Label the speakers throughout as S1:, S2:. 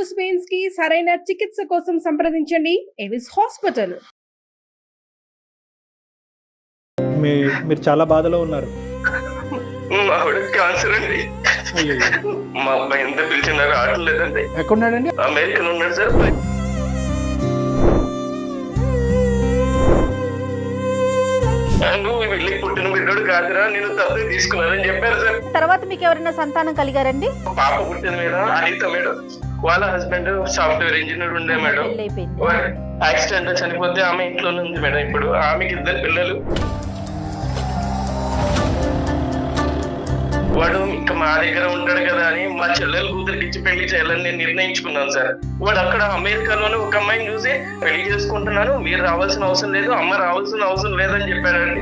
S1: Varicose veins కి సరైన చికిత్స కోసం సంప్రదించండి ఎవిస్ హాస్పిటల్.
S2: మీరు చాలా బాధలో ఉన్నారు.
S3: మా ఆవిడ క్యాన్సర్ అండి. మా అబ్బాయి ఎంత పిలిచినా రావట్లేదండి.
S2: ఎక్కడున్నాడండి?
S3: అమెరికన్ ఉన్నాడు సార్. నువ్వు వెళ్ళి పుట్టిన బిడ్డోడు కాదురా, నేను తప్పే తీసుకున్నానని చెప్పారు సార్.
S4: తర్వాత మీకు ఎవరైనా సంతానం కలిగారండి?
S3: పాప పుట్టింది మేడం, అనిత మేడం. వాళ్ళ హస్బెండ్ సాఫ్ట్వేర్ ఇంజనీర్ ఉండే మేడం. యాక్సిడెంట్ లో చనిపోతే ఆమె ఇంట్లోనే ఉంది మేడం. ఇప్పుడు ఆమెకి 2 పిల్లలు. వాడు ఇంకా మా దగ్గర ఉంటాడు కదా అని మా చెల్లెలు కూతురికి ఇచ్చి పెళ్లి చేయాలని నేను నిర్ణయించుకున్నాను సార్. వాడు అక్కడ అమెరికాలోనే ఒక అమ్మాయిని చూసి పెళ్లి చేసుకుంటున్నాను, మీరు రావాల్సిన అవసరం లేదు, అమ్మ రావాల్సిన అవసరం లేదని చెప్పాడండి.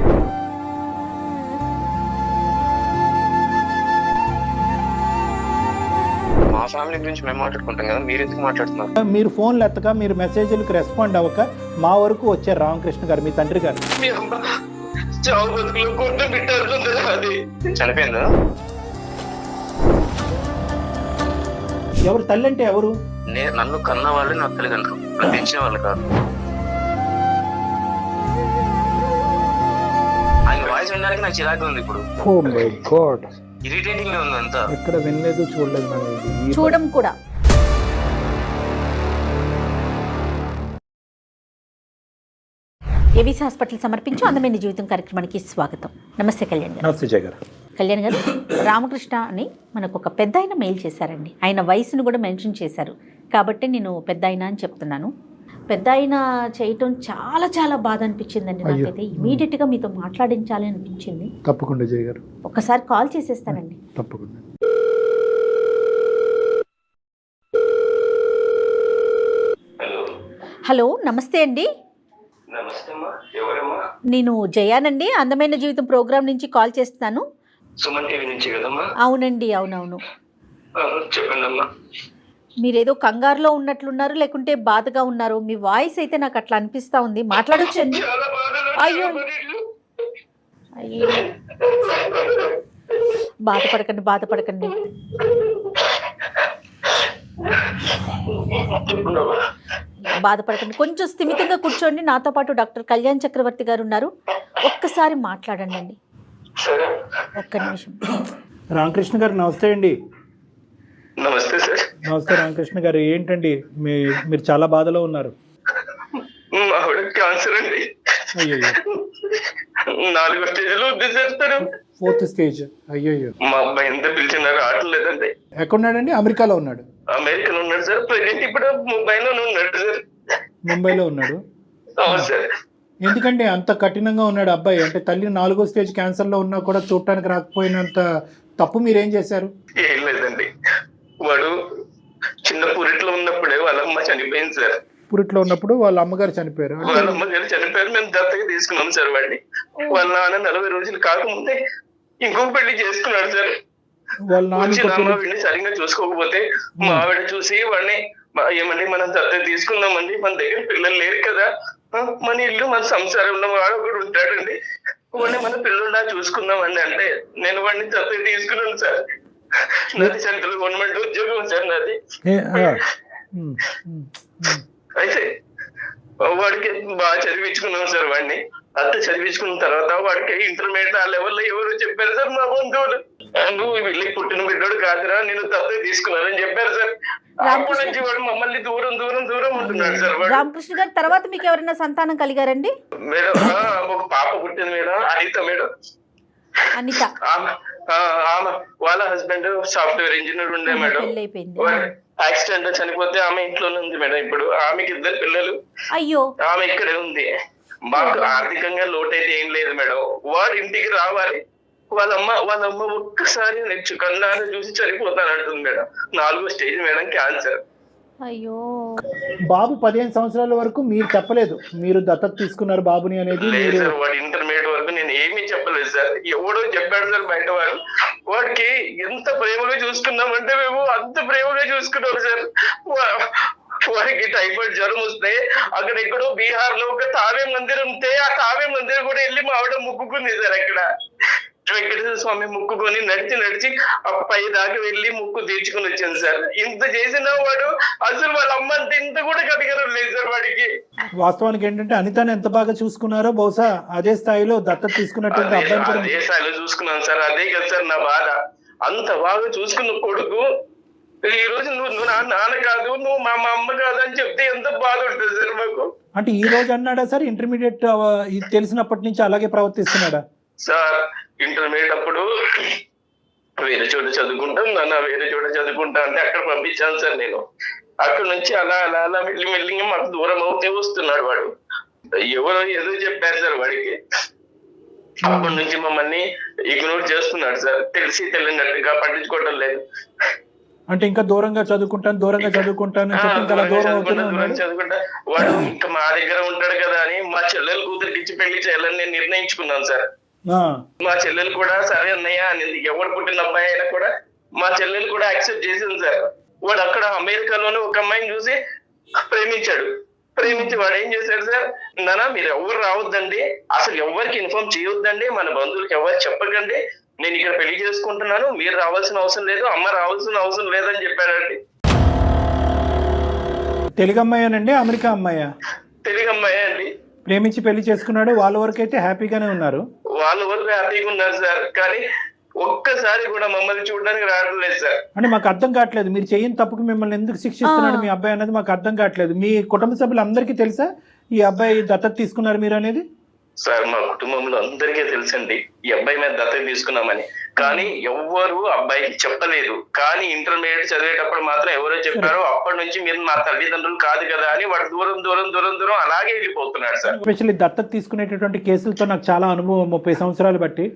S3: మా ఫ్యామిలీ గురించి మేము మాట్లాడుకుంటాం కదా, మీరు ఎందుకు మాట్లాడుతున్నారు?
S2: మీరు ఫోన్లు ఎత్తక, మీరు మెసేజ్లకు రెస్పాండ్ అవ్వక మా వరకు వచ్చారు రామకృష్ణ గారు, మీ తండ్రి గారు.
S3: మీ అమ్మ చావు బతుకులు కొట్టు బిడ్డ అది చనిపోయిందా?
S2: ఎవరు తల్లి అంటే ఎవరు?
S3: నన్ను కన్న వాళ్ళు నా తల్లిదండ్రులు, పెంచిన వాళ్ళు కాదు. ఆయన వాయిస్ వినడానికి నాకు చిరాకు ఉంది ఇప్పుడు.
S2: ఓ మై గాడ్,
S3: ఇరిటేటింగ్ గా ఉంది అంతా.
S2: ఎక్కడ వినలేదు, చూడలేదు,
S4: చూడడం కూడా. ఏవిస్ హాస్పిటల్ సమర్పించు అందమైన జీవితం కార్యక్రమానికి స్వాగతం. నమస్తే కళ్యాణ్ గారు.
S2: నమస్తే జయ గారు.
S4: కళ్యాణ్ గారు, రామకృష్ణ అని మనకు ఒక పెద్ద ఆయన మెయిల్ చేశారండి. ఆయన వయసును కూడా మెన్షన్ చేశారు కాబట్టి నేను పెద్ద ఆయన అని చెప్తున్నాను. పెద్ద ఆయన చేయటం చాలా చాలా బాధ అనిపించిందండి నాకైతే. ఇమీడియట్గా మీతో మాట్లాడించాలి అనిపించింది.
S2: తప్పకుండా జయ గారు,
S4: ఒక్కసారి కాల్ చేసేస్తానండి.
S2: తప్పకుండా.
S4: హలో, నమస్తే అండి. నేను జయానండి, అందమైన జీవితం ప్రోగ్రామ్ నుంచి కాల్ చేస్తున్నాను.
S3: సుమన్ టీవీ నుంచి కదమ్మా?
S4: అవునండి, అవునవును.
S3: చెప్పండి అమ్మా.
S4: మీరేదో కంగారులో ఉన్నట్లున్నారు, లేకుంటే బాధగా ఉన్నారు. మీ వాయిస్ అయితే నాకు అట్లా అనిపిస్తా ఉంది. మాట్లాడొచ్చండి. అయ్యో అయ్యో, బాధపడకండి బాధపడకండి. బాధపడకండి, కొంచెం స్థిమితంగా కూర్చోండి. నాతో పాటు డాక్టర్ కళ్యాణ్ చక్రవర్తి గారు ఉన్నారు. ఒక్కసారి మాట్లాడండి అండి, ఒక్క నిమిషం.
S2: రామకృష్ణ గారు నమస్తే అండి.
S3: నమస్తే సార్.
S2: నమస్తే రామకృష్ణ గారు. ఏంటండి మీరు చాలా బాధలో ఉన్నారు.
S3: మా ఆవిడ క్యాన్సర్ అండి.
S2: అయ్యో,
S3: 4వ స్టేజ్లో ఉంది సార్.
S2: 4th stage. అయ్యో.
S3: మా అబ్బాయి ఎంత పిలిచినా రావట్లేదండి.
S2: ఎక్కడున్నాడండి? అమెరికాలో ఉన్నాడు.
S3: అమెరికన్ ఉన్నాడు సార్. ప్రెజెంట్ ఇప్పుడు ముంబైలోనే ఉన్నాడు సార్.
S2: ముంబైలో ఉన్నాడు.
S3: అవును సార్.
S2: ఎందుకంటే అంత కఠినంగా ఉన్నాడు అబ్బాయి? అంటే తల్లి 4వ స్టేజ్ క్యాన్సర్ లో ఉన్నా కూడా చూడటానికి రాకపోయినంత తప్పు మీరేం చేశారు?
S3: ఏం లేదండి, వాడు చిన్న పురిట్లో ఉన్నప్పుడే వాళ్ళ అమ్మ చనిపోయింది సార్.
S2: పురిట్లో ఉన్నప్పుడు వాళ్ళ అమ్మగారు చనిపోయారు.
S3: వాళ్ళ అమ్మగారు చనిపోయారు. మేము దత్తగా తీసుకున్నాం సార్ వాడిని. వాళ్ళ నాన్న 40 రోజులు కాకముందే ఇంకొక పెళ్లి చేసుకున్నాడు సార్.
S2: వాళ్ళ నాన్న
S3: వీడిని సరిగ్గా చూసుకోకపోతే మా ఆవిడ చూసి వాడిని ఏమండి మనం దత్త తీసుకుందామండి, మన దగ్గర పిల్లలు లేరు కదా, మన ఇల్లు మన సంసారంలో వాడు ఒకడు ఉంటాడండి, వాడిని మన పిల్లల్లా చూసుకుందామండి అంటే నేను వాడిని దత్త తీసుకున్నాను సార్. నాది సెంట్రల్ గవర్నమెంట్ ఉద్యోగం సార్ నాది. అయితే వాడికి బాగా చదివించుకున్నాం సార్ వాడిని. అంత చదివించుకున్న తర్వాత వాడికి ఇంటర్మీడియట్ ఆ లెవెల్లో ఎవరు చెప్పారు సార్, మా బంధువులు. నువ్వు వెళ్ళి పుట్టిన బిడ్డోడు కాదురా, నేను తప్పే తీసుకున్నానని చెప్పారు సార్. అప్పటి నుంచి వాడు మమ్మల్ని దూరం దూరం దూరం ఉంటున్నాడు సార్.
S4: రామకృష్ణ గారు, తర్వాత మీకు ఎవరైనా సంతానం కలిగారండి?
S3: మేడం ఒక పాప పుట్టింది మేడం, అనిత మేడం.
S4: అనిత
S3: ఆమె వాళ్ళ హస్బెండ్ సాఫ్ట్వేర్ ఇంజనీర్ ఉండే మేడం. యాక్సిడెంట్ లో చనిపోతే ఆమె ఇంట్లోనే ఉంది మేడం. ఇప్పుడు ఆమెకి 2 పిల్లలు.
S4: అయ్యో,
S3: ఆమె ఇక్కడే ఉంది. మాకు ఆర్థికంగా లోటు అయితే ఏం లేదు మేడం. వాడు ఇంటికి రావాలి, వాళ్ళ అమ్మ ఒక్కసారి నెచ్చు కన్నాను చూసి చనిపోతానంటుంది మేడం. 4వ స్టేజ్ మేడం, క్యాన్సర్.
S4: అయ్యో.
S2: బాబు 15 సంవత్సరాల వరకు మీరు చెప్పలేదు మీరు దత్తత తీసుకున్నారు బాబుని అనేది?
S3: లేదు సార్, వాడు ఇంటర్మీడియట్ వరకు నేను ఏమీ చెప్పలేదు సార్. ఎవడో చెప్పాడు సార్ బయట వాడు. వాడికి ఎంత ప్రేమగా చూసుకున్నామంటే మేము అంత ప్రేమగా చూసుకున్నాం సార్. వాడికి టైఫాయిడ్ జ్వరం వస్తే అక్కడ ఎక్కడో బీహార్ లో ఒక తావే మందిరం ఉంటే ఆ తావే మందిరం కూడా వెళ్ళి మా ఆవిడ ముక్కుకుంది సార్. అక్కడ వెంకటేశ్వర స్వామి ముక్కుకొని నడిచి ఆ పై దాకా వెళ్ళి ముక్కు తీర్చుకుని వచ్చాను సార్. ఇంత చేసిన వాడు అసలు వాళ్ళ అమ్మ అంటే ఇంత కూడా కనికరం లేదు సార్ వాడికి.
S2: వాస్తవానికి ఏంటంటే అనితని ఎంత బాగా చూసుకున్నారో బహుశా అదే స్థాయిలో దత్తత తీసుకున్నటువంటి అబ్బాయిని కూడా
S3: అదే స్థాయిలో చూసుకున్నాను సార్. అదే కదా సార్ నా బాధ. అంత బాగా చూసుకున్న కొడుకు ఈ రోజు నువ్వు నాన్న కాదు, నువ్వు మా అమ్మ కాదు అని చెప్తే ఎంత బాధ ఉంటుంది సార్ మాకు.
S2: అంటే ఈ రోజు అన్నాడా సార్ ఇంటర్మీడియట్ ఇది తెలిసినప్పటి నుంచి అలాగే ప్రవర్తిస్తున్నాడా
S3: సార్? ఇంటర్మీడియట్ అప్పుడు వేరే చోట చదువుకుంటాం నాన్న, వేరే చోట చదువుకుంటా అంటే అక్కడ పంపించాను సార్ నేను. అక్కడ నుంచి అలా అలా అలా మెల్లిగా మాకు దూరం అవుతే వస్తున్నాడు వాడు. ఎవరో ఏదో చెప్పారు సార్ వాడికి. అప్పటి నుంచి మమ్మల్ని ఇగ్నోర్ చేస్తున్నాడు సార్. తెలిసి తెలియనట్టుగా పట్టించుకోవడం లేదు.
S2: అంటే ఇంకా దూరంగా చదువుకుంటాను చదువుకుంటా
S3: వాడు ఇంకా మా దగ్గర ఉంటాడు కదా అని మా చెల్లెలు కూతురికి ఇచ్చి పెళ్లి చేయాలని నేను నిర్ణయించుకున్నాను సార్. మా చెల్లెలు కూడా సరే అన్నయ్య అనేది. ఎవరు పుట్టిన అబ్బాయి అయినా కూడా మా చెల్లెలు కూడా యాక్సెప్ట్ చేసింది సార్. వాడు అక్కడ అమెరికాలోనే ఒక అమ్మాయిని చూసి ప్రేమించి వాడు ఏం చేశాడు సార్, నాన్న మీరు ఎవరు రావద్దండి, అసలు ఎవరికి ఇన్ఫార్మ్ చేయొద్దండి, మన బంధువులకి ఎవరికి చెప్పకండి, నేను ఇక్కడ పెళ్లి చేసుకుంటున్నాను, మీరు రావాల్సిన అవసరం లేదు, అమ్మ రావాల్సిన అవసరం లేదని చెప్పాడండి.
S2: తెలుగు అమ్మాయేనండి అమెరికా అమ్మాయా?
S3: తెలుగు అమ్మాయే అండి.
S2: ప్రేమించి పెళ్లి చేసుకున్నాడు. వాళ్ళ వరకు అయితే హ్యాపీగానే ఉన్నారు.
S3: వాళ్ళ వరకు హ్యాపీగా ఉన్నారు సార్. కానీ ఒక్కసారి కూడా మమ్మల్ని చూడడానికి రావడం లేదు సార్.
S2: అంటే మాకు అర్థం కావట్లేదు, మీరు చేయని తప్పుకు మిమ్మల్ని ఎందుకు శిక్షిస్తున్నాడు మీ అబ్బాయి అనేది మాకు అర్థం కావట్లేదు. మీ కుటుంబ సభ్యులు అందరికీ తెలుసా ఈ అబ్బాయి దత్తత తీసుకున్నారు మీరు అనేది?
S3: సార్ మా కుటుంబంలో అందరికీ తెలుసండి ఈ అబ్బాయి మీద దత్తత తీసుకున్నామని. కానీ ఎవ్వరు అబ్బాయికి చెప్పలేదు. కానీ ఇంటర్మీడియట్ చదివేటప్పుడు మాత్రం ఎవరో చెప్పారో అప్పటి నుంచి మీరు నా తల్లిదండ్రులు కాదు కదా అని వాడు దూరం అలాగే వెళ్ళిపోతున్నాడు సార్.
S2: ఎస్పెషల్లీ దత్తత తీసుకునేటటువంటి కేసులతో నాకు చాలా అనుభవం 30 సంవత్సరాలు బట్టి.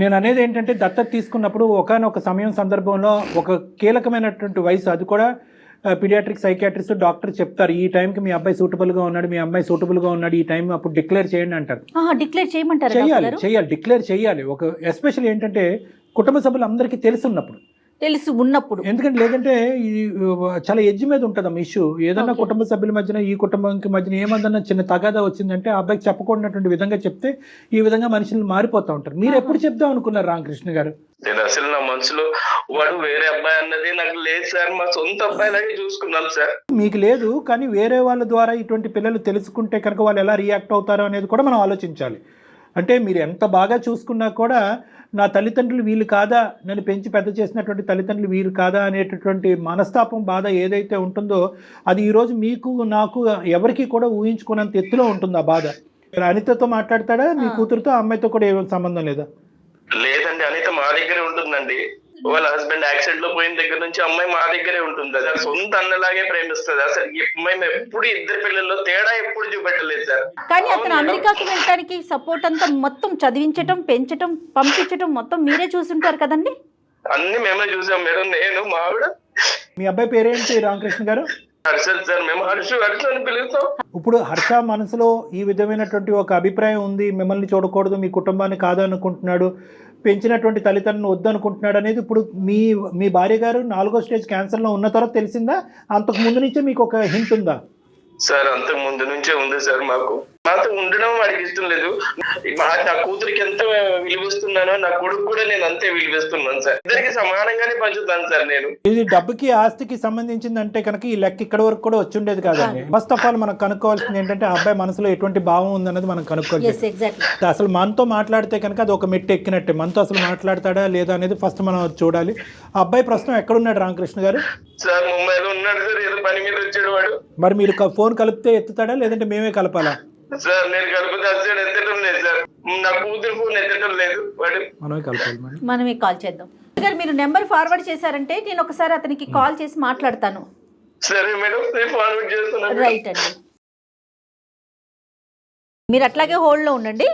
S2: నేను అనేది ఏంటంటే దత్తత తీసుకున్నప్పుడు ఒకానొక సమయం సందర్భంలో ఒక కీలకమైనటువంటి వయసు, అది కూడా పీడియాట్రిక్ సైకియాట్రిస్ట్ డాక్టర్ చెప్తారు ఈ టైంకి మీ అబ్బాయి సూటబుల్గా ఉన్నాడు, మీ అమ్మాయి సూటబుల్గా ఉన్నాడు, ఈ టైం అప్పుడు డిక్లేర్ చేయండి అంటారు.
S4: డిక్లేర్ చేయమంటారు?
S2: చేయాలి, డిక్లేర్ చేయాలి. ఒక ఎస్పెషల్లీ ఏంటంటే కుటుంబ సభ్యులు అందరికీ తెలిసి ఉన్నప్పుడు, ఎందుకంటే లేదంటే ఇది చాలా ఎడ్జ్ మీద ఉంటుందమ్మా ఇష్యూ. ఏదన్నా కుటుంబ సభ్యుల మధ్యన ఈ కుటుంబానికి మధ్యన ఏమన్నా చిన్న తగాదా వచ్చిందంటే ఆ అబ్బాయికి చెప్పకూడనటువంటి విధంగా చెప్తే ఈ విధంగా మనుషులు మారిపోతూ ఉంటారు. మీరు ఎప్పుడు చెప్దాం అనుకున్నారు రామకృష్ణ గారు?
S3: నేను అసలు నా మనసులో వాడు వేరే అబ్బాయి అన్నది నాకు లేదు సార్. మా సొంత అబ్బాయి లాగే చూసుకున్నాం సార్.
S2: మీకు లేదు, కానీ వేరే వాళ్ళ ద్వారా ఇటువంటి పిల్లలు తెలుసుకుంటే కనుక వాళ్ళు ఎలా రియాక్ట్ అవుతారో అనేది కూడా మనం ఆలోచించాలి. అంటే మీరు ఎంత బాగా చూసుకున్నా కూడా నా తల్లిదండ్రులు వీళ్ళు కాదా, నన్ను పెంచి పెద్ద చేసినటువంటి తల్లిదండ్రులు వీళ్ళు కాదా అనేటటువంటి మనస్తాపం, బాధ ఏదైతే ఉంటుందో అది ఈరోజు మీకు నాకు ఎవరికి కూడా ఊహించుకున్నంత ఎత్తులో ఉంటుంది ఆ బాధ. అనితతో మాట్లాడతాడా మీ కూతురుతో? అమ్మాయితో కూడా ఏం సంబంధం లేదా?
S3: లేదండి, అనిత మా దగ్గరే ఉంటుందండి. వాళ్ళ హస్బెండ్ యాక్సిడెంట్ లో పోయిన దగ్గర నుంచి అమ్మాయి మా దగ్గరే ఉంటుంది. అది సొంత అన్నలాగే ప్రేమిస్తుంది. అసలు మేము ఎప్పుడు ఇద్దరు పిల్లల్లో తేడా ఎప్పుడు చూపెట్టలేదు సార్.
S4: కానీ అతను అమెరికాకి వెళ్ళడానికి సపోర్ట్ అంతా మొత్తం చదివించటం, పెంచటం, పంపించటం మొత్తం మీరే చూసుంటారు కదండి?
S3: అన్ని మేమే చూసాం మేడం, నేను మా ఆవిడ.
S2: మీ అబ్బాయి పేరేంటి రామకృష్ణ గారు?
S3: హర్షద్ సార్. మేము హర్ష అని పిలుస్తాం.
S2: ఇప్పుడు హర్ష మనసులో ఈ విధమైనటువంటి ఒక అభిప్రాయం ఉంది, మిమ్మల్ని చూడకూడదు, మీ కుటుంబాన్ని కాదనుకుంటున్నాడు, పెంచినటువంటి తల్లిదండ్రులను వద్దనుకుంటున్నాడు అనేది ఇప్పుడు మీ భార్య గారు 4వ స్టేజ్ క్యాన్సర్లో ఉన్న తర్వాత తెలిసిందా? అంతకు ముందు నుంచే మీకు ఒక హింట్ ఉందా?
S3: సార్ అంతకు ముందు నుంచే ఉంది సార్. మాతో ఉండడం వాడికి ఇష్టం లేదు. నా కూతురికి ఎంత విలువిస్తున్నానో నా కొడుకు కూడా నేను అంతే విలువిస్తున్నాను సార్. ఇద్దరికి సమానంగానే పంచుతాను సార్ నేను.
S2: ఇది డబ్బుకి ఆస్తికి సంబంధించింది అంటే కనుక ఈ లెక్క ఇక్కడ వరకు కూడా వచ్చి ఉండేది కాదండి. ఫస్ట్ ఆఫ్ ఆల్ మనం కనుక్కోవాల్సింది ఏంటంటే ఆ అబ్బాయి మనసులో ఎటువంటి భావం ఉందన్నది మనం కనుక్కోవాలి. అసలు మనతో మాట్లాడితే కనుక అది ఒక మెట్టు ఎక్కినట్టే. మనతో అసలు మాట్లాడతాడా లేదా అనేది ఫస్ట్ మనం చూడాలి. ఆ అబ్బాయి ప్రస్తుతం ఎక్కడున్నాడు రామకృష్ణ గారు?
S3: సార్ ముంబైలో ఉన్నాడు సార్. ఏదో పని మీద వచ్చాడు వాడు.
S2: మరి మీరు ఫోన్ కలిపితే ఎత్తుతాడా లేదంటే మేమే కలపాలా?
S3: సార్ నేను కలిపితే అసలు ఎత్తడం లేదు సార్. నా కూతురు ఫోన్ ఎత్తడం లేదు. వాడు
S4: మనమే కాల్ చేద్దాం. మీరు నెంబర్ ఫార్వర్డ్ చేశారంటే నేను ఒకసారి అతనికి కాల్ చేసి మాట్లాడతాను.
S3: సరే మేడం, ఫార్వర్డ్ చేస్తున్నాను.
S4: రైట్ అండి, మీరు అట్లాగే హోల్డ్ లో ఉండండి.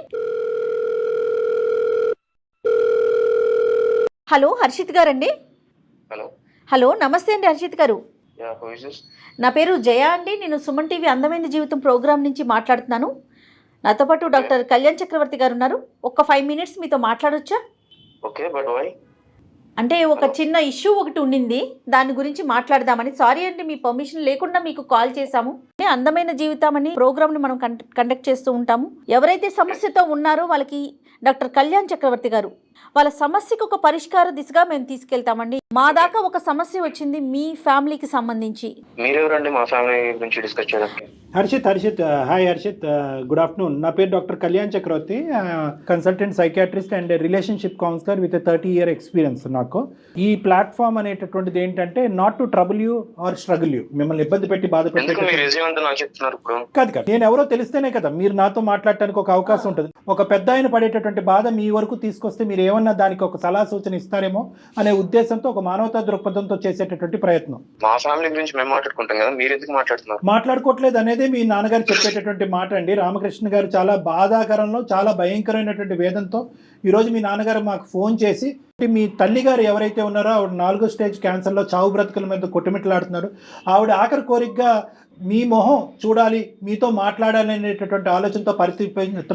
S4: హలో హర్షిత్ గారండి? హలో నమస్తే అండి హర్షిత్ గారు. నా పేరు జయ అండి. నేను సుమన్ టీవీ అందమైన జీవితం ప్రోగ్రామ్ నుంచి మాట్లాడుతున్నాను. నాతో పాటు డాక్టర్ కళ్యాణ్ చక్రవర్తి గారు ఉన్నారు. ఒక 5 minutes మీతో మాట్లాడొచ్చా? అంటే ఒక చిన్న ఇష్యూ ఒకటి ఉండింది, దాని గురించి మాట్లాడదామని. సారీ అండి, మీ పర్మిషన్ లేకుండా మీకు కాల్ చేశాము. అందమైన జీవితం అని ప్రోగ్రామ్ని మనం కండక్ట్ చేస్తూ ఉంటాము. ఎవరైతే సమస్యతో ఉన్నారో వాళ్ళకి డాక్టర్ కళ్యాణ్ చక్రవర్తి గారు వాళ్ళ సమస్యకు ఒక పరిష్కార దిశగా మేము తీసుకెళ్తామండి. మా దాకా ఒక సమస్య వచ్చింది మీ ఫ్యామిలీకి సంబంధించి.
S3: మీరెవరండి మా ఫ్యామిలీ గురించి డిస్కస్ చేయడానికి?
S2: Harshit hi Harshit, good afternoon. నా పేరు doctor Kalyan Chakravarthy, consultant psychiatrist and relationship counsellor with 30 year experience నాకు. ఈ ప్లాట్ఫామ్ అనేటటువంటిది ఏంటంటే not to trouble you or struggle you, మిమ్మల్ని ఇబ్బంది పెట్టి బాధ
S3: ఎందుకు
S2: పెట్టే
S3: మీరు నిజం అంతా నాకు చెప్తున్నారు ఇప్పుడు?
S2: కాదు నేను ఎవరో తెలిస్తేనే కదా మీరు నాతో మాట్లాడటానికి ఒక అవకాశం ఉంటుంది. ఒక పెద్ద ఆయన పడేటటువంటి బాధ మీ వరకు తీసుకొస్తే మీరు ఏమన్నా దానికి ఒక సలహా సూచన ఇస్తారేమో అనే ఉద్దేశంతో, ఒక మానవతా దృక్పథంతో చేసేటటువంటి ప్రయత్నం.
S3: మా ఫ్యామిలీ గురించి మేము మాట్లాడుకుంటాం కదా, మీరు ఎందుకు మాట్లాడుతున్నారు?
S2: మాట్లాడుకోవట్లేదు అనేదే మీ నాన్నగారు చెప్పేటటువంటి మాట అండి. రామకృష్ణ గారు చాలా బాధాకరంలో, చాలా భయంకరమైనటువంటి వేదంతో ఈరోజు మీ నాన్నగారు మాకు ఫోన్ చేసి, మీ తల్లి గారు ఎవరైతే ఉన్నారో ఆవిడ 4వ స్టేజ్ క్యాన్సర్లో చావు బ్రతుకుల మీద కొట్టుమిట్లాడుతున్నారు, ఆవిడ ఆఖరి కోరికగా మీ మొహం చూడాలి, మీతో మాట్లాడాలి అనేటటువంటి ఆలోచనతో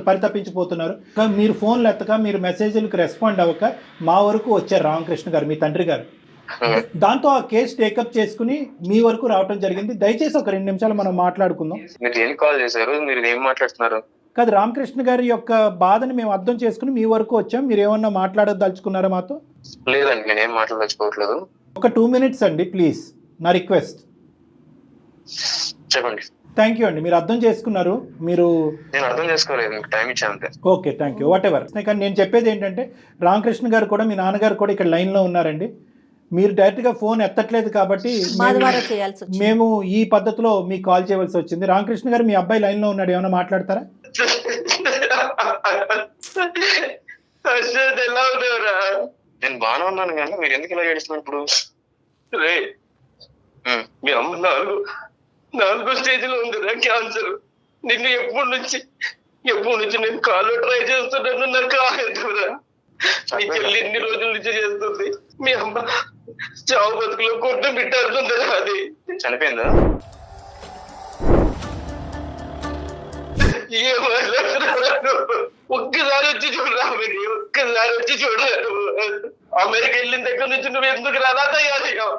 S2: పరితపించిపోతున్నారు. మీరు ఫోన్లు ఎత్తక, మీరు మెసేజ్లకు రెస్పాండ్ అవ్వక మా వరకు వచ్చారు రామకృష్ణ గారు, మీ తండ్రి గారు. దాంతో ఆ కేసు టేకప్ చేసుకుని మీ వరకు రావడం జరిగింది. దయచేసి ఒక 2 నిమిషాలు మనం మాట్లాడుకుందాం.
S3: మీరు దేనికి కాల్ చేశారు? మీరు ఏం మాట్లాడుతున్నారు?
S2: కాదు, రామకృష్ణ గారి యొక్క బాధని మేము అర్థం చేసుకుని మీ వరకు వచ్చాం. మీరు ఏమన్నా మాట్లాడదలుచుకున్నారా మాతో?
S3: లేదండి, నేనేం మాట్లాడదలుచుకోవట్లేదు.
S2: ఒక 2 minutes అండి ప్లీజ్, నా రిక్వెస్ట్.
S3: చెప్పండి.
S2: థ్యాంక్ యూ అండి, మీరు అర్థం చేసుకున్నారు. మీరు
S3: నేను అర్థం చేసుకోలేదు, మీకు టైం ఇచ్చాను అంతే.
S2: Okay, thank you, what ever. కానీ నేను చెప్పేది ఏంటంటే, రామకృష్ణ గారు కూడా, మీ నాన్నగారు కూడా ఇక్కడ లైన్లో ఉన్నారండి. మీరు డైరెక్ట్గా ఫోన్ ఎత్తట్లేదు కాబట్టి మేము ఈ పద్ధతిలో మీకు కాల్ చేయవలసి వచ్చింది. రామకృష్ణ గారు, మీ అబ్బాయి లైన్లో ఉన్నాడు, ఏమైనా మాట్లాడతారా?
S3: ఎలా అవుతావురా? నేను బాగానే ఉన్నాను కానీ మీరు ఎందుకు ఇలా ఏడుస్తున్నారు ఇప్పుడు? రే, మీ అమ్మ 4వ స్టేజ్లో ఉందిరా క్యాన్సర్. నిన్ను ఎప్పటి నుంచి నేను కాల్లో ట్రై చేస్తున్నాను, నాకు కాలేదురా. నీ చెల్లి ఎన్ని రోజుల నుంచి చేస్తుంది. మీ అమ్మ చావు బతుకులో కొట్టు బిట్టాడుతుందా? అది చనిపోయిందా? ఒక్కసారి వచ్చి చూడరా, ఒక్కసారి వచ్చి చూడరా. అమెరికా వెళ్ళిన దగ్గర నుంచి నువ్వు ఎందుకు రాదా తయారయ్యావు?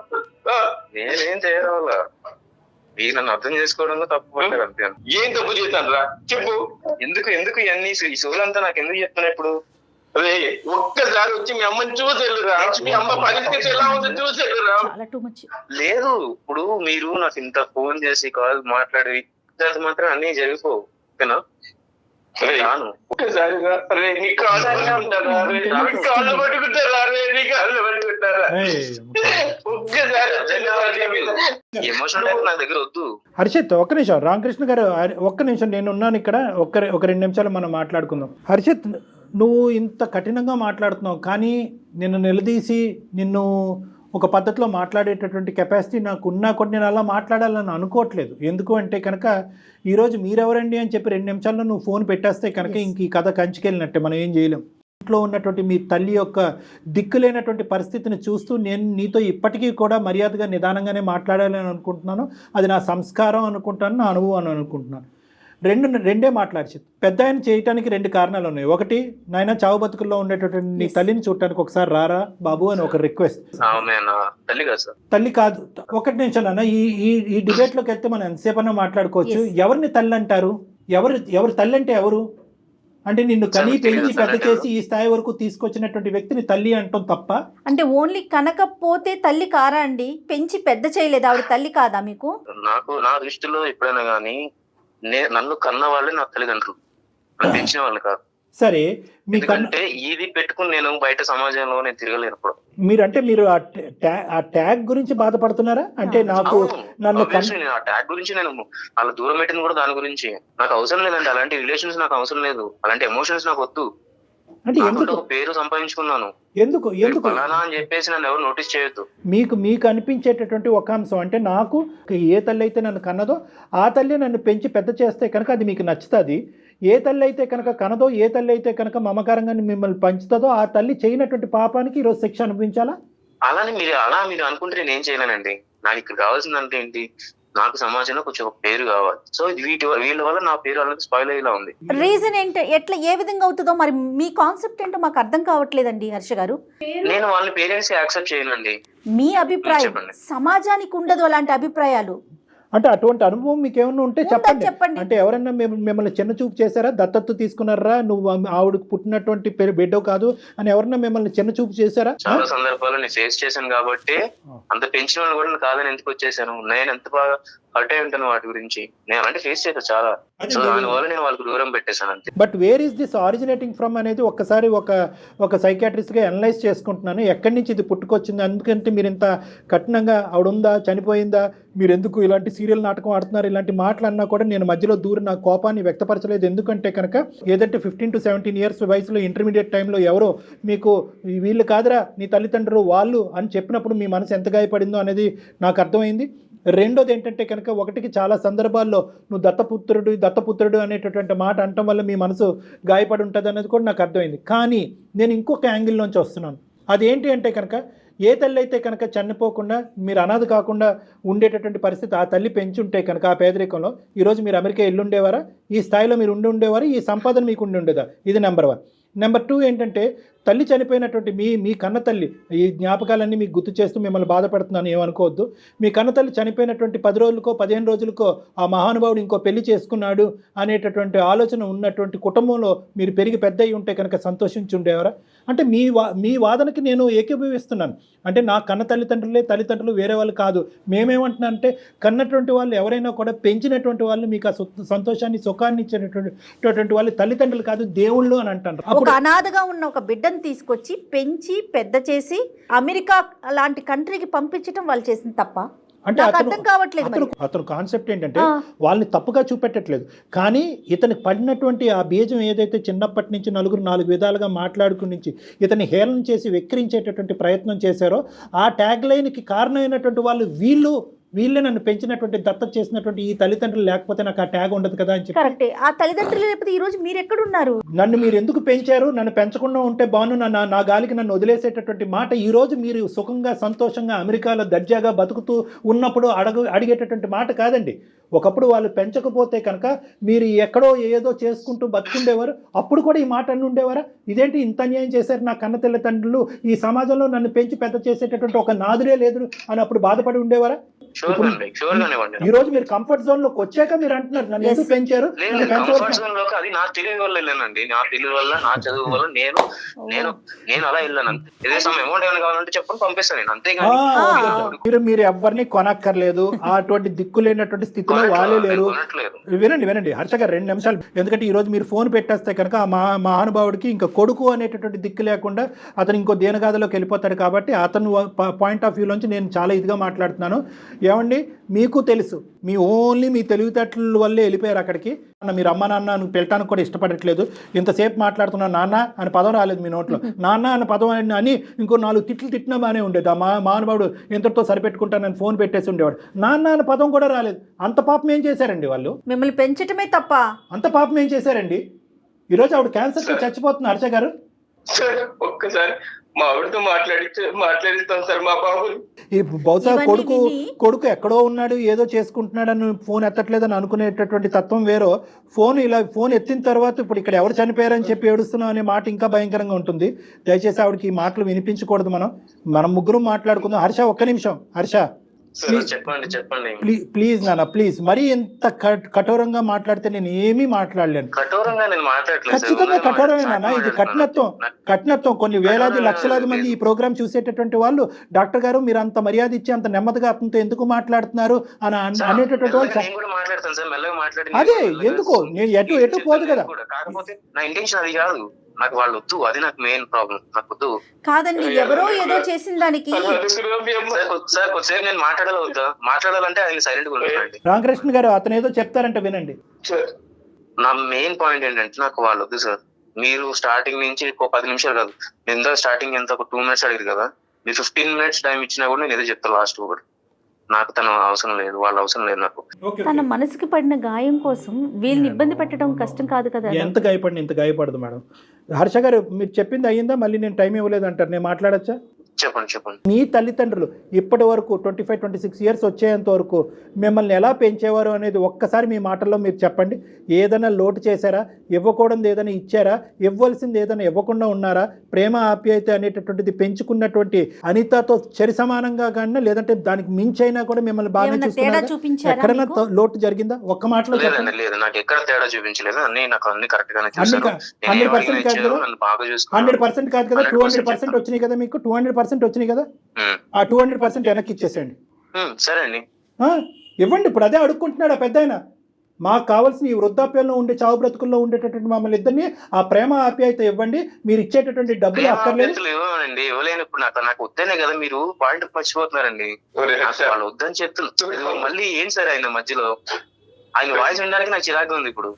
S3: నేనేం చేయరా, మీరు నన్ను అర్థం చేసుకోవడంలో తప్పు పడ్డారు అంతే. ఏం తప్పు చేశాను రా చెప్పు. ఎందుకు ఇవన్నీ ఈ సోలంతా నాకు ఎందుకు చెప్తున్నా ఇప్పుడు? అదే ఒక్కసారి వచ్చి మీ అమ్మని చూసేళ్ళురా, మీ అమ్మ పరిస్థితి ఎలా ఉంది చూసేళ్ళురా. లేదు, ఇప్పుడు మీరు నాకు ఇంత ఫోన్ చేసి కాల్ మాట్లాడి మాత్రం అన్ని జరిగిపోవు, ఓకేనా? రాను ఒక్కసారి. నీ కాళ్ళు పట్టుకుంటారా? నీ కాళ్ళు పట్టుకుంటారా? ఒక్కసారి ఎమోషనల్ నా దగ్గర వద్దు.
S2: హర్షిత్, ఒక్క నిమిషం. రామకృష్ణ గారు, ఒక్క నిమిషం, నేను ఉన్నాను ఇక్కడ. ఒక 2 నిమిషాలు మనం మాట్లాడుకుందాం. హర్షిత్, నువ్వు ఇంత కఠినంగా మాట్లాడుతున్నావు, కానీ నిన్ను నిలదీసి నిన్ను ఒక పద్ధతిలో మాట్లాడేటటువంటి కెపాసిటీ నాకు ఉన్నా కూడా నేను అలా మాట్లాడాలని అనుకోవట్లేదు. ఎందుకు అంటే కనుక ఈరోజు మీరెవరండి అని చెప్పి 2 నిమిషాల్లో నువ్వు ఫోన్ పెట్టేస్తే కనుక ఇంక ఈ కథ కంచికెళ్ళినట్టే, మనం ఏం చేయలేం. ఇంట్లో ఉన్నటువంటి మీ తల్లి యొక్క దిక్కులేనటువంటి పరిస్థితిని చూస్తూ నేను నీతో ఇప్పటికీ కూడా మర్యాదగా నిదానంగానే మాట్లాడాలని అనుకుంటున్నాను. అది నా సంస్కారం అనుకుంటాను, నా అనుభవం అనుకుంటున్నాను. రెండే మాట్లాడి. పెద్ద ఆయన చేయటానికి 2 కారణాలు ఉన్నాయి. ఒకటి, నాయన చావు బతుకుల్లో ఉండేటటువంటి నీ తల్లిని చూడటానికి ఒకసారి రారా బాబు అని ఒక రిక్వెస్ట్. తల్లి కాదు, 1 నిమిషం అన్న. ఈ డిబేట్ లోకి వెళ్తే మనం ఎంతసేపు అన్నా మాట్లాడుకోవచ్చు. ఎవరిని తల్లి అంటారు? ఎవరు తల్లి అంటే ఎవరు? అంటే నిన్ను కనీ పెంచి పెద్ద చేసి ఈ స్థాయి వరకు తీసుకొచ్చినటువంటి వ్యక్తిని తల్లి అంటాం తప్ప.
S4: అంటే ఓన్లీ కనకపోతే తల్లి కారా అండి? పెంచి పెద్ద చేయలేదు, ఆవిడ తల్లి కాదా మీకు?
S3: నా దృష్టిలో ఎప్పుడైనా కానీ నన్ను కన్న వాళ్ళే నా తల్లిదండ్రులు, పెంచిన వాళ్ళు కాదు.
S2: సరే,
S3: మీకంటే ఇది పెట్టుకుని నేను బయట సమాజంలో నేను తిరగలేను. ఇప్పుడు
S2: మీరు ఆ ట్యాగ్ గురించి బాధపడుతున్నారా? అంటే నాకు
S3: ఆ ట్యాగ్ గురించి నేను వాళ్ళ దూరం పెట్టింది కూడా దాని గురించి. నాకు అవసరం లేదండి అలాంటి రిలేషన్స్, నాకు అవసరం లేదు అలాంటి ఎమోషన్స్ నాకు వద్దు.
S2: అంటే ఎందుకు
S3: పేరు సంపాదించుకున్నాను,
S2: ఎందుకు
S3: అని చెప్పేసి నన్ను ఎవరు నోటీస్ చేయొద్దు.
S2: మీకు అనిపించేటటువంటి ఒక అంశం అంటే, నాకు ఏ తల్లి అయితే నన్ను కన్నదో ఆ తల్లి నన్ను పెంచి పెద్ద చేస్తే కనుక అది మీకు నచ్చుతుంది. ఏ తల్లి అయితే కనుక కనదో, ఏ తల్లి అయితే కనుక మమకారంగా మిమ్మల్ని పంచుతుందో ఆ తల్లి చేయనటువంటి పాపానికి ఈరోజు శిక్ష అనిపించాలా?
S3: అలా మీరు అనుకుంటే నేను ఏం చేయలేనండి. నాకు ఇక్కడ కావాల్సిందంటే ఏంటి, నాకు సమాజంలో కొంచెం పేరు కావాలి. సో వీళ్ళ వల్ల నా పేరు అనేది స్పాయిల్ అయ్యేలా ఉంది.
S4: రీజన్ ఏంటో, ఎట్లా ఏ విధంగా అవుతుందో మరి మీ కాన్సెప్ట్ ఏంటో మాకు అర్థం కావట్లేదండి హర్ష గారు.
S3: నేను వాళ్ళ పేరెంట్స్ యాక్సెప్ట్ చేయనండి.
S4: మీ అభిప్రాయం, సమాజానికి ఉండదు అలాంటి అభిప్రాయాలు.
S2: అంటే అటువంటి అనుభవం మీకు ఏమన్నా ఉంటే
S4: ఉందా
S2: చెప్పండి.
S4: చెప్పండి.
S2: అంటే ఎవరన్నా మిమ్మల్ని చిన్న చూపు చేశారా, దత్తత తీసుకున్నారా, నువ్వు ఆవిడకు పుట్టినటువంటి బిడ్డ కాదు అని ఎవరన్నా మిమ్మల్ని చిన్న చూపు చేశారా?
S3: చాలా సందర్భాల్లో నేను ఫేస్ చేశాను కాబట్టి అంత పెంచిన వాళ్ళు కూడా కాదని ఎందుకు వచ్చేసాను. నేను ఎంత బాగా హర్ట్ అయి ఉంటాను వాటి గురించి. నేను అలాంటి ఫేస్ చేశాను చాలా. సో దానివల్ల నేను వాళ్ళకి దూరం పెట్టేశాను అంతే.
S2: But where is this originating from అనేది ఒక్కసారి ఒక సైకాట్రిస్ట్గా అనలైజ్ చేసుకుంటున్నాను. ఎక్కడి నుంచి ఇది పుట్టుకొచ్చింది? అందుకంటే మీరు ఇంత కఠినంగా ఆవిడ ఉందా, చనిపోయిందా, మీరు ఎందుకు ఇలాంటి సీరియల్ నాటకం ఆడుతున్నారు, ఇలాంటి మాటలు అన్నా కూడా నేను మధ్యలో దూరి నా కోపాన్ని వ్యక్తపరచలేదు. ఎందుకంటే కనుక ఏదంటే 15 to 17 years వయసులో ఇంటర్మీడియట్ టైంలో ఎవరో మీకు వీళ్ళు కాదురా నీ తల్లిదండ్రులు వాళ్ళు అని చెప్పినప్పుడు మీ మనసు ఎంత గాయపడిందో అనేది నాకు అర్థమైంది. రెండోది ఏంటంటే కనుక ఒకటికి చాలా సందర్భాల్లో నువ్వు దత్తపుత్రుడు అనేటటువంటి మాట అనటం వల్ల మీ మనసు గాయపడి ఉంటుంది అనేది కూడా నాకు అర్థమైంది. కానీ నేను ఇంకొక యాంగిల్లోంచి వస్తున్నాను. అదేంటి అంటే కనుక ఏ తల్లి అయితే కనుక చనిపోకుండా మీరు అనాథ కాకుండా ఉండేటటువంటి పరిస్థితి ఆ తల్లి పెంచుంటే కనుక ఆ పేదరికంలో ఈరోజు మీరు అమెరికా వెళ్ళుండేవారా? ఈ స్థాయిలో మీరు ఉండేవారా? ఈ సంపాదన మీకు ఉండేదా? ఇది నెంబర్ 1. నెంబర్ 2 ఏంటంటే తల్లి చనిపోయినటువంటి మీ కన్న తల్లి ఈ జ్ఞాపకాలన్నీ మీకు గుర్తు చేస్తూ మిమ్మల్ని బాధపడుతున్నాను ఏమనుకోవద్దు. మీ కన్న తల్లి చనిపోయినటువంటి 10 రోజులకో 15 రోజులకో ఆ మహానుభావుడు ఇంకో పెళ్లి చేసుకున్నాడు అనేటటువంటి ఆలోచన ఉన్నటువంటి కుటుంబంలో మీరు పెరిగి పెద్ద అయి ఉంటే కనుక సంతోషించి ఉండేవారా? అంటే మీ వాదనకి నేను ఏకీభవిస్తున్నాను. అంటే నా కన్న తల్లిదండ్రులు వేరే వాళ్ళు కాదు. మేమేమంటున్నా అంటే కన్నటువంటి వాళ్ళు ఎవరైనా కూడా పెంచినటువంటి వాళ్ళు మీకు ఆ సంతోషాన్ని సుఖాన్ని ఇచ్చేటటువంటి వాళ్ళు తల్లిదండ్రులు కాదు, దేవుళ్ళు అని అంటారు.
S4: ఒక అనాథగా ఉన్న ఒక బిడ్డను తీసుకొచ్చి పెంచి పెద్ద చేసి అమెరికా లాంటి కంట్రీకి పంపించడం వాళ్ళు చేసిన తప్ప
S2: అంటే
S4: అర్థం కావట్లేదు.
S2: అతను కాన్సెప్ట్ ఏంటంటే వాళ్ళని తప్పుగా చూపెట్టట్లేదు, కానీ ఇతనికి పడినటువంటి ఆ బీజం ఏదైతే చిన్నప్పటి నుంచి నలుగురు 4 విధాలుగా మాట్లాడుకుని నుంచి ఇతన్ని హేళన చేసి వెక్కిరించేటటువంటి ప్రయత్నం చేశారో ఆ ట్యాగ్ లైన్కి కారణమైనటువంటి వాళ్ళు వీళ్ళే నన్ను పెంచినటువంటి దత్తత చేసినటువంటి ఈ తల్లిదండ్రులు లేకపోతే నాకు ఆ ట్యాగ్ ఉండదు కదా అని చెప్పి.
S4: కరెక్టే. ఆ తల్లిదండ్రులు లేకపోతే ఈ రోజు మీరు ఎక్కడున్నారు?
S2: నన్ను మీరు ఎందుకు పెంచారు, నన్ను పెంచకుండా ఉంటే బాను, నా గాలికి నన్ను వదిలేసేటటువంటి మాట ఈ రోజు మీరు సుఖంగా సంతోషంగా అమెరికాలో దర్జాగా బతుకుతూ ఉన్నప్పుడు అడిగేటటువంటి మాట కాదండి. ఒకప్పుడు వాళ్ళు పెంచకపోతే కనుక మీరు ఎక్కడో ఏదో చేసుకుంటూ బతుకుండేవారు. అప్పుడు కూడా ఈ మాట అన్ని ఉండేవారా? ఇదేంటి ఇంత అన్యాయం చేశారు నా కన్న తల్లిదండ్రులు, ఈ సమాజంలో నన్ను పెంచి పెద్ద చేసేటటువంటి ఒక నాదురే లేదు అని అప్పుడు బాధపడి ఉండేవారా? ఈ రోజు మీరు కంఫర్ట్ జోన్ లోకి వచ్చాక మీరు అంటున్నారు నన్ను ఎందుకు పెంచారు.
S3: అది నా తెలివి వల్ల వెళ్ళానండి. నా తెలివి వల్ల, నా చదువు వల్ల నేను అలా వెళ్ళాను. ఏదైనా అమౌంట్ ఏమైనా కావాలంటే చెప్పండి, పంపిస్తాను నేను. అంతేగాని
S2: మీరు ఎవరిని కొనక్కర్లేదు. అటువంటి దిక్కు లేనటువంటి స్థితిలో వాళ్ళే లేరు. వినండి హర్ష గారు 2 నిమిషాలు. ఎందుకంటే ఈ రోజు మీరు ఫోన్ పెట్టేస్తే కనుక ఆ మహానుభావుడికి ఇంకా కొడుకు అనేటటువంటి దిక్కు లేకుండా అతను ఇంకో దేనగాథలోకి వెళ్ళిపోతాడు. కాబట్టి అతను పాయింట్ ఆఫ్ వ్యూలోంచి నేను చాలా ఇదిగా మాట్లాడుతున్నాను. ఏమండి, మీకు తెలుసు మీ తెలివితేటల వల్లే వెళ్ళిపోయారు అక్కడికి. మీరు అమ్మ నాన్న పిలటానికి కూడా ఇష్టపడట్లేదు. ఇంతసేపు మాట్లాడుతున్నా నాన్న అని పదం రాలేదు మీ నోట్లో. నాన్న అనే పదం అని ఇంకో 4 తిట్లు తిట్టినా బాగానే ఉండేది. ఆ మహానుభావుడు ఇంతటితో సరిపెట్టుకుంటానని ఫోన్ పెట్టేసి ఉండేవాడు. నాన్న అనే పదం కూడా రాలేదు. అంత పాపం ఏం చేశారండి వాళ్ళు?
S4: మిమ్మల్ని పెంచటమే తప్ప
S2: అంత పాపం ఏం చేశారండి? ఈరోజు ఆవిడ క్యాన్సర్తో చచ్చిపోతుంది. హర్ష గారు
S3: ఒక్కసారి మా ఆవిడతో మాట్లాడిస్తాను సార్. మా బాబు
S2: ఈ బహుశా కొడుకు ఎక్కడో ఉన్నాడు, ఏదో చేసుకుంటున్నాడని ఫోన్ ఎత్తట్లేదని అనుకునేటటువంటి తత్వం వేరో, ఫోన్ ఎత్తిన తర్వాత ఇప్పుడు ఇక్కడ ఎవరు చనిపోయారని చెప్పి ఏడుస్తున్నాం అనే మాట ఇంకా భయంకరంగా ఉంటుంది. దయచేసి ఆవిడకి ఈ మాటలు వినిపించకూడదు. మనం ముగ్గురు మాట్లాడుకుందాం. హర్ష ఒక్క నిమిషం. హర్ష
S3: చెప్పండి
S2: ప్లీజ్ నాన్న, ప్లీజ్. మరీ ఎంత కఠోరంగా మాట్లాడితే నేను ఏమీ మాట్లాడలేను. ఖచ్చితంగా కఠోరమే నాన్న. ఇది కఠినత్వం. కొన్ని వేలాది లక్షలాది మంది ఈ ప్రోగ్రామ్ చూసేటటువంటి వాళ్ళు డాక్టర్ గారు మీరు అంత మర్యాద ఇచ్చి అంత నెమ్మదిగా అతనితో ఎందుకు మాట్లాడుతున్నారు అని అనేటటువంటి వాళ్ళు. అదే ఎందుకు నేను ఎటు పోదు కదా.
S3: నాకు వాళ్ళు వద్దు, అది నాకు మెయిన్ ప్రాబ్లం. నాకు వద్దు
S4: కాదండి, ఎవరో ఏదో చేసిన దానికి
S3: సార్ కొద్దిసేపు నేను మాట్లాడాలంటే ఆయన సైలెంట్ గా ఉంటానండి.
S2: రామకృష్ణ గారు అతను ఏదో చెప్తారంటే వినండి.
S3: నా మెయిన్ పాయింట్ ఏంటంటే నాకు వాళ్ళు వద్దు సార్. మీరు స్టార్టింగ్ నుంచి 10 నిమిషాలు కాదు, ఎంత స్టార్టింగ్ ఎంత ఒక 2 minutes అడిగారు కదా, మీరు 15 minutes టైం ఇచ్చినా కూడా నేను ఏదో చెప్తాను లాస్ట్ కూడా. నాకు తన అవసరం లేదు, వాళ్ళ అవసరం లేదు నాకు.
S4: తన మనసుకి పడిన గాయం కోసం వీళ్ళని ఇబ్బంది పెట్టడం కష్టం కాదు కదా.
S2: ఎంత గాయపడదు మేడం. హర్ష గారు మీరు చెప్పింది అయ్యిందా? మళ్ళీ నేను టైం ఇవ్వలేదు అంటారు, నేను మాట్లాడచ్చా?
S3: చెప్పండి.
S2: మీ తల్లిదండ్రులు ఇప్పటి వరకు 25-26 ఇయర్స్ వచ్చేంత వరకు మిమ్మల్ని ఎలా పెంచేవారు అనేది ఒక్కసారి మీ మాటల్లో మీరు చెప్పండి. ఏదైనా లోటు చేశారా? ఇవ్వకూడదు ఏదైనా ఇచ్చారా? ఇవ్వాల్సింది ఏదైనా ఇవ్వకుండా ఉన్నారా? ప్రేమ ఆప్యాయత అనేటటువంటిది పెంచుకున్నటువంటి అనితతో సరి సమానంగా కానీ లేదంటే దానికి మించైనా కూడా మిమ్మల్ని బాగా చూసుకున్నారా? ఎక్కడైనా లోటు జరిగిందా? ఒక్క మాటలో చెప్పండి.
S3: లేదు, నాకు ఎక్కడ తేడా చూపించలేదు. నాకు అన్ని కరెక్ట్ గానే
S2: 100% కాదు కదా,
S3: బాగా
S2: 100% కాదు కదా, 200% వచ్చినాయి కదా, మీకు 200% వచ్చినాయి కదా, ఆ 200% వెనక్కి ఇచ్చేసేయండి.
S3: సరే అండి,
S2: ఇవ్వండి. ఇప్పుడు అదే అడుక్కుంటున్నాడు ఆ పెద్దాయన. మాకు కావాల్సిన ఈ వృద్ధాప్యంలో ఉండే చావు బ్రతుకుల్లో ఉండేటటువంటి మమ్మల్ని ఇద్దరిని ఆ ప్రేమ ఆప్యాయత ఇవ్వండి, మీరు ఇచ్చేటటువంటి డబ్బులు అక్కర్లేదు.
S3: ఇవ్వనండి, ఇవ్వలేను. ఇప్పుడు నాకు వద్దనే కదా, మీరు పాయింట్ మర్చిపోతున్నారండి. వాళ్ళు వద్దని చెప్తున్నారు, మళ్ళీ ఏం సరే ఆయన మధ్యలో ఆయన వాయిస్ వినడానికి నాకు చిరాకు ఉంది. ఇప్పుడు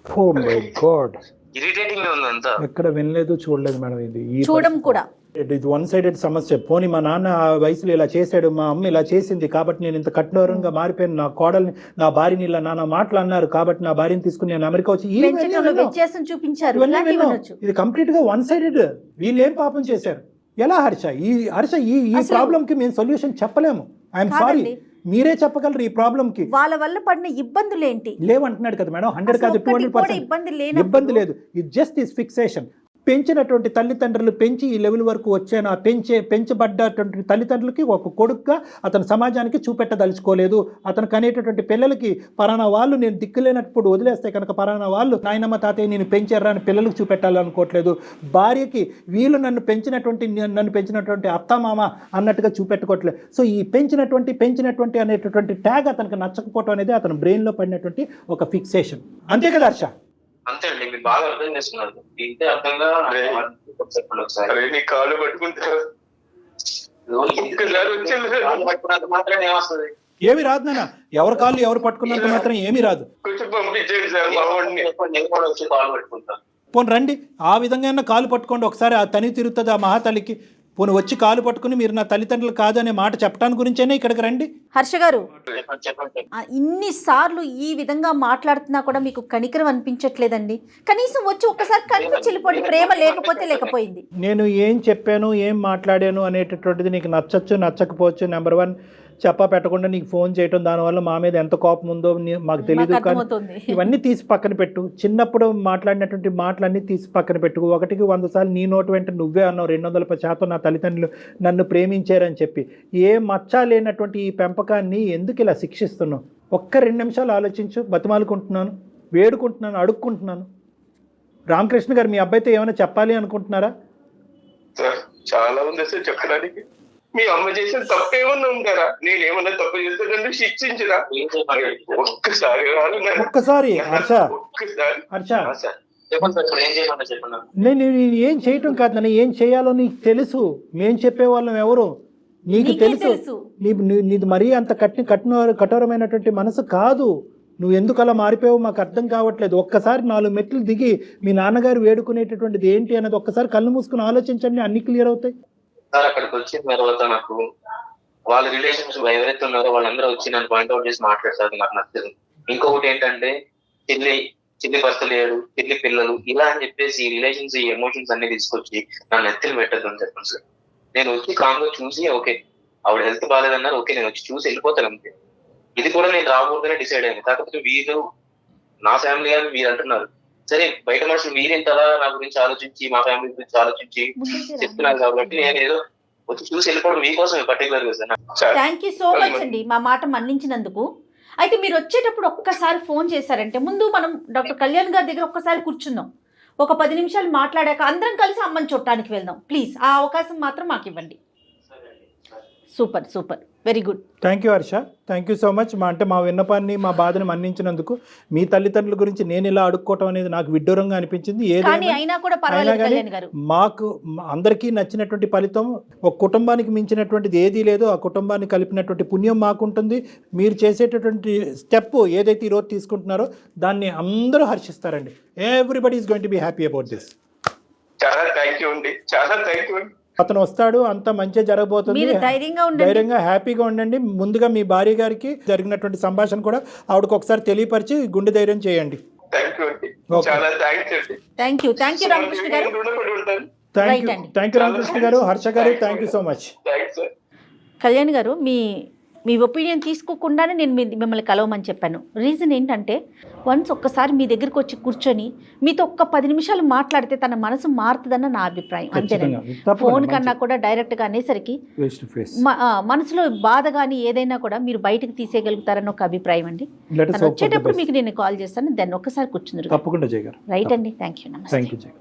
S3: ఇరిటేటింగ్ గా ఉంది అంతా.
S2: ఎక్కడ వినలేదు, చూడలేదు మేడం. ఇది
S4: చూడడం కూడా
S2: ఇది వన్ సైడెడ్ సమస్య. పోనీ మా నాన్న ఆ వయసులో ఇలా చేశాడు, మా అమ్మ ఇలా చేసింది కాబట్టి నేను ఇంత కఠోరంగా మారిపోయాను, నా కోడల్ని నా భార్యని ఇలా నాన్న మాటలు అన్నారు కాబట్టి నా భార్యని తీసుకుని నేను అమెరికా వచ్చి
S4: చూపించారు.
S2: ఇది కంప్లీట్ గా వన్ సైడెడ్. వీళ్ళు ఏం పాపం చేశారు? ఎలా హర్ష ఈ ప్రాబ్లం కి మేము సొల్యూషన్ చెప్పలేము. ఐఎమ్ సారీ, మీరే చెప్పగలరు ఈ ప్రాబ్లం కి.
S4: వాళ్ళ వల్ల పడిన ఇబ్బందులు ఏంటి
S2: లేవంటున్నాడు కదా మేడం. 100 కాదు 200% ఇబ్బంది లేదు. ఇది జస్ట్ ఈస్ ఫిక్సేషన్. పెంచినటువంటి తల్లిదండ్రులు పెంచి ఈ లెవెల్ వరకు వచ్చాను. ఆ పెంచబడ్డటువంటి తల్లిదండ్రులకి ఒక కొడుకుగా అతను సమాజానికి చూపెట్టదలుచుకోలేదు. అతను కనేటటువంటి పిల్లలకి పరానా వాళ్ళు నేను దిక్కులేనప్పుడు వదిలేస్తే కనుక పరానా వాళ్ళు నాయనమ్మ తాతయ్య నేను పెంచారా అని పిల్లలకు చూపెట్టాలనుకోవట్లేదు. భార్యకి వీళ్ళు నన్ను పెంచినటువంటి అత్తమామ అన్నట్టుగా చూపెట్టుకోవట్లేదు. సో ఈ పెంచినటువంటి అనేటటువంటి ట్యాగ్ అతనికి నచ్చకపోవటం అనేది అతని బ్రెయిన్లో పడినటువంటి ఒక ఫిక్సేషన్. అంతే కదా హర్ష?
S3: అంతే అండి, మీరు బాగా అర్థం చేసుకున్నారు. ఇంతే అర్థంగా నీ కాళ్ళు పట్టుకుంటారు మాత్రం ఏమొస్తుంది?
S2: ఏమి రాదు నాన్న. ఎవరి కాళ్ళు ఎవరు పట్టుకున్నంత మాత్రం ఏమీ రాదు.
S3: కొంచెం పంపించండి సార్, మా వాడిని నేను కూడా వచ్చి కాళ్ళు పట్టుకుంటాను.
S2: పోనీ రండి, ఆ విధంగా కాలు పట్టుకోండి ఒకసారి. ఆ తని తిరుగుతుంది ఆ మహాతల్లికి. పోనీ వచ్చి కాలు పట్టుకుని మీరు నా తల్లిదండ్రులు కాదు అనే మాట చెప్పడానికి గురించేనే ఇక్కడికి రండి.
S4: హర్ష గారు, ఇన్నిసార్లు ఈ విధంగా మాట్లాడుతున్నా కూడా మీకు కనికరం అనిపించట్లేదండి? కనీసం వచ్చి ఒక్కసారి కనిపించి వెళ్ళిపోండి. ప్రేమ లేకపోయింది.
S2: నేను ఏం చెప్పాను, ఏం మాట్లాడాను అనేటటువంటిది నీకు నచ్చచ్చు నచ్చకపోవచ్చు. నెంబర్ 1 చెప్పా పెట్టకుండా నీకు ఫోన్ చేయటం, దానివల్ల మా మీద ఎంత కోపం ఉందో మాకు తెలియదు. కానీ ఇవన్నీ తీసి పక్కన పెట్టు. చిన్నప్పుడు మాట్లాడినటువంటి మాటలన్నీ తీసి పక్కన పెట్టు. 1కి 100 సార్లు నీ నోటు వెంట నువ్వే అన్నావు 210% నా తల్లిదండ్రులు నన్ను ప్రేమించారని చెప్పి. ఏ మచ్చ లేనటువంటి ఈ పెంపకాన్ని ఎందుకు ఇలా శిక్షిస్తున్నావు? ఒక్క 2 నిమిషాలు ఆలోచించు. బతిమాలుకుంటున్నాను, వేడుకుంటున్నాను, అడుక్కుంటున్నాను. రామకృష్ణ గారు, మీ అబ్బాయితో ఏమైనా చెప్పాలి అనుకుంటున్నారా?
S3: చాలా ఉంది సార్ చెప్పడానికి. మీ అమ్మ చేసిన తప్పేమన్నా ఉంటారా? నేనేమన్నా తప్పు చేస్తానంటే శిక్షించరా?
S2: ఒక్కసారి నేను ఏం చేయటం కాదు నన్ను, ఏం చేయాలో నీకు తెలుసు. మేము చెప్పేవాళ్ళం ఎవరు నీకు తెలుసు. నీది మరీ అంత కఠోరమైనటువంటి మనసు కాదు. నువ్వు ఎందుకు అలా మారిపోయావు మాకు అర్థం కావట్లేదు. ఒక్కసారి 4 మెట్లు దిగి మీ నాన్నగారు వేడుకునేటటువంటిది ఏంటి అన్నది ఒక్కసారి కళ్ళు మూసుకుని ఆలోచించండి, అన్ని క్లియర్ అవుతాయి.
S3: సార్ అక్కడికి వచ్చిన తర్వాత నాకు వాళ్ళ రిలేషన్స్ ఎవరైతే ఉన్నారో వాళ్ళందరూ వచ్చి నన్ను పాయింట్అవుట్ చేసి మాట్లాడతారు, నాకు నచ్చదు. ఇంకొకటి ఏంటంటే చిల్లి భర్త లేడు, చిల్లి పిల్లలు ఇలా అని చెప్పేసి ఈ రిలేషన్స్, ఈ ఎమోషన్స్ అన్ని తీసుకొచ్చి నన్ను ఎత్తులు పెట్టద్దు అని చెప్పండి సార్. నేను వచ్చి కామ్గా చూసి ఓకే ఆవిడ హెల్త్ బాగాలేదన్నారు, ఓకే నేను వచ్చి చూసి వెళ్ళిపోతాను అంతే. ఇది కూడా నేను రాకూడదనే డిసైడ్ అయ్యాను. కాకపోతే వీరు నా ఫ్యామిలీ అని మీరు అంటున్నారు. సరే, బయట మనుషులు మీరింతలా నా గురించి ఆలోచించి మా ఫ్యామిలీ గురించి ఆలోచించి చెప్తున్నారు కాబట్టి నేను ఏదో వచ్చి చూసి వెళ్ళిపోవడం మీకోసం పర్టికులర్ గా sir.
S4: Thank you so much అండి మా మాట మన్నించినందుకు. అయితే మీరు వచ్చేటప్పుడు ఒక్కసారి ఫోన్ చేశారంటే ముందు మనం డాక్టర్ కళ్యాణ్ గారి దగ్గర ఒక్కసారి కూర్చుందాం. ఒక 10 నిమిషాలు మాట్లాడాక అందరం కలిసి అమ్మని చూడటానికి వెళ్దాం. ప్లీజ్ ఆ అవకాశం మాత్రం మాకు ఇవ్వండి. Super, very good.
S2: Thank you Harsha, thank you so much. మా విన్నపాన్ని, మా బాధని మన్నించినందుకు. మీ తల్లిదండ్రుల గురించి నేను ఇలా అడుక్కోవటం అనేది నాకు విడ్డూరంగా అనిపించింది. మాకు అందరికీ నచ్చినటువంటి ఫలితం, ఒక కుటుంబానికి మించినటువంటిది ఏదీ లేదు. ఆ కుటుంబాన్ని కలిపినటువంటి పుణ్యం మాకుంటుంది. మీరు చేసేటటువంటి స్టెప్ ఏదైతే ఈరోజు తీసుకుంటున్నారో దాన్ని అందరూ హర్షిస్తారండి. Everybody is going to be happy about this.
S3: చాలా థ్యాంక్ యూ అండి, చాలా థ్యాంక్ యూ.
S2: అతను వస్తాడు, అంత మంచిగా జరగబోతుంది. ధైర్యంగా హ్యాపీగా ఉండండి. ముందుగా మీ భార్య గారికి జరిగినటువంటి సంభాషణ కూడా ఆవిడకి ఒకసారి తెలియపరిచి గుండె ధైర్యం చేయండి.
S4: థ్యాంక్ యూ రామకృష్ణ గారు.
S2: థ్యాంక్ యూ రామకృష్ణ గారు. హర్ష గారు, thank you so much.
S4: Kalyan గారు మీ ఒపీనియన్ తీసుకోకుండానే నేను మిమ్మల్ని కలవమని చెప్పాను. రీజన్ ఏంటంటే వన్స్ ఒక్కసారి మీ దగ్గరికి వచ్చి కూర్చొని మీతో ఒక్క 10 నిమిషాలు మాట్లాడితే తన మనసు మారుతుందన్న నా అభిప్రాయం. అంతేనండి. ఫోన్ కన్నా కూడా డైరెక్ట్గా అనేసరికి మనసులో బాధ కానీ ఏదైనా కూడా మీరు బయటకు తీసేయగలుగుతారని ఒక అభిప్రాయం అండి. తను వచ్చేటప్పుడు మీకు నేను కాల్ చేస్తాను. దాన్ని ఒక్కసారి కూర్చుందరు.
S2: తప్పకుండా జయ గారు.
S4: రైట్ అండి. Thank you. నమస్తే.
S2: Thank you Jaya.